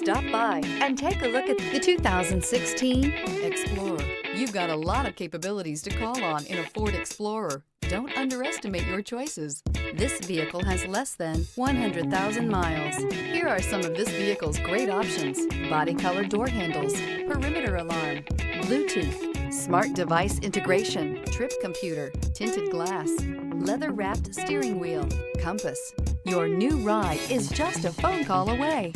Stop by and take a look at the 2016 Explorer. You've got a lot of capabilities to call on in a Ford Explorer. Don't underestimate your choices. This vehicle has less than 100,000 miles. Here are some of this vehicle's great options: body color door handles, perimeter alarm, Bluetooth, smart device integration, trip computer, tinted glass, leather-wrapped steering wheel, compass. Your new ride is just a phone call away.